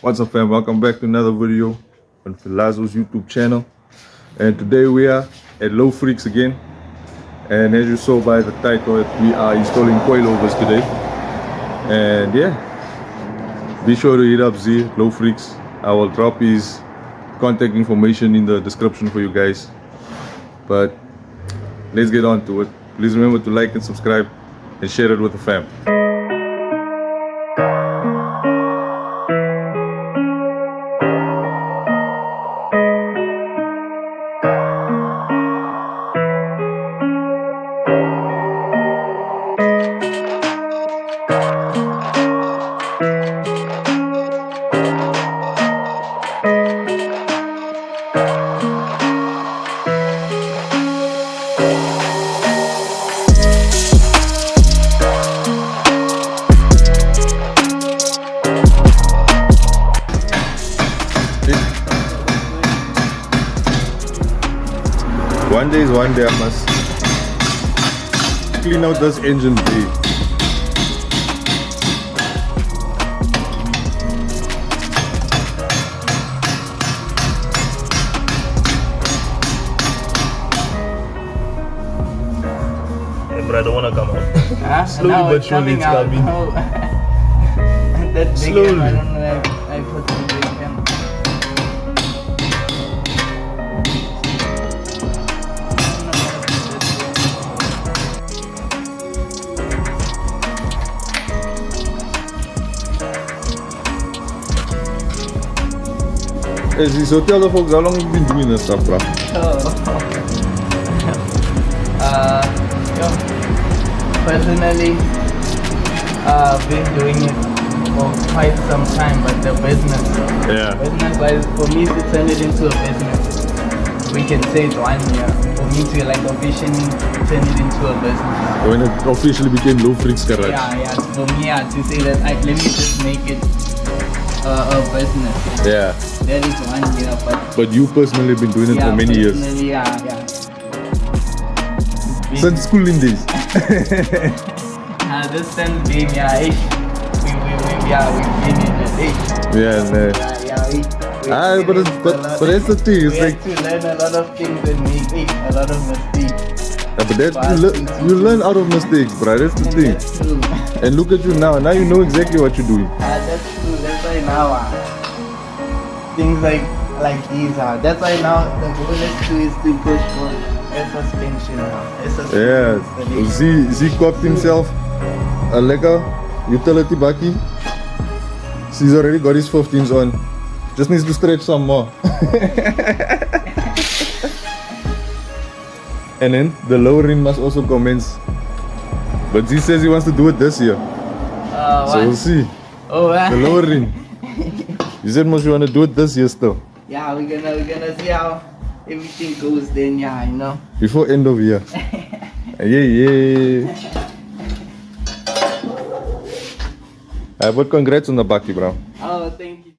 What's up, fam? Welcome back to another video on Filazzo's YouTube channel. And today we are at LowFreakz again. And as you saw by the title, we are installing coilovers today. And yeah, be sure to hit up Z, LowFreakz. I will drop his contact information in the description for you guys. But let's get on to it. Please remember to like and subscribe and share it with the fam. One day I must clean out this engine bay. Hey, but I don't want to come out. Slowly but surely it's coming. That big Slowly. M, I don't know where I put the big M. So tell the folks how long you've been doing this stuff, bro. Personally, I've been doing it for quite some time, but the business, business-wise, for me to turn it into a business, we can say it's 1 year. For me to like officially turn it into a business. When it officially became LowFreakz Garage. Yeah, for me, to say that let me just make it a business. Yeah. That is 1 year, but you personally have been doing it for many years. Yeah. Since schooling days. This since being we've been in the day. But that's the thing. It's like to learn a lot of things and make a lot of mistakes. But you learn out of mistakes, bro. That's the thing. That's true. And look at you now. Now you know exactly what you're doing. That's true. That's why now things like these are. That's why now the goal is to push for air suspension now. Yeah, Z cooked himself a lekker utility bakkie. He's already got his 15s on. Just needs to stretch some more. And then the lowering must also commence. But Z says he wants to do it this year. So we'll see. Oh, the lowering. You said most you want to do it this year still. Yeah, we're gonna see how everything goes then, yeah, you know. Before end of year. Yeah. But congrats on the bakkie, bro. Oh, thank you.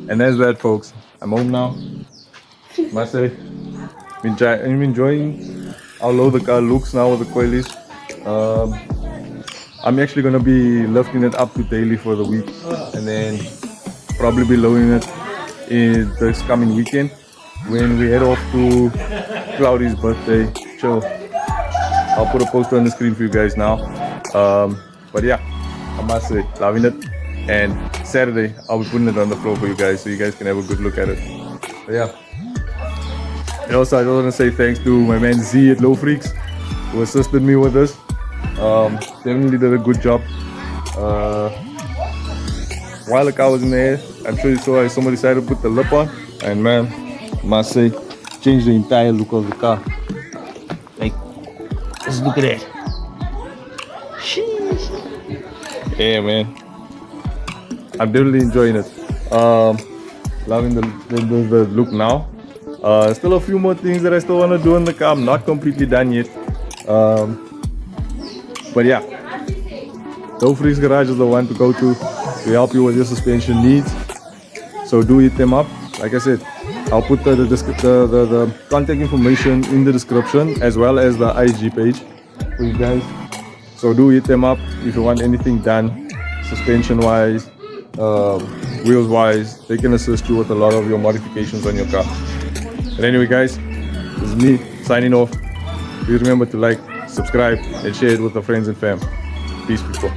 And that's that, folks. I'm home now. Must say, I'm enjoying how low the car looks now with the coilies. I'm actually gonna be lifting it up to daily for the week, and then probably be lowering it in this coming weekend when we head off to Cloudy's birthday chill. I'll put a poster on the screen for you guys now. But yeah, I must say, loving it. And Saturday, I'll be putting it on the floor for you guys so you guys can have a good look at it. But yeah. And also, I just want to say thanks to my man Z at LowFreakz who assisted me with this. Definitely did a good job. While the car was in the air, I'm sure you saw somebody decided to put the lip on. And man, I must say, changed the entire look of the car. Like, let's look at that. Yeah, man. I'm definitely enjoying it. Loving the look now. Still a few more things that I still want to do in the car. I'm not completely done yet. But yeah, LowFreakz Garage is the one to go to help you with your suspension needs. So do hit them up. Like I said, I'll put the contact information in the description as well as the IG page for you guys. So do hit them up if you want anything done, suspension wise, wheels wise. They can assist you with a lot of your modifications on your car. But anyway guys, this is me signing off. Please remember to like, subscribe and share it with your friends and fam. Peace people.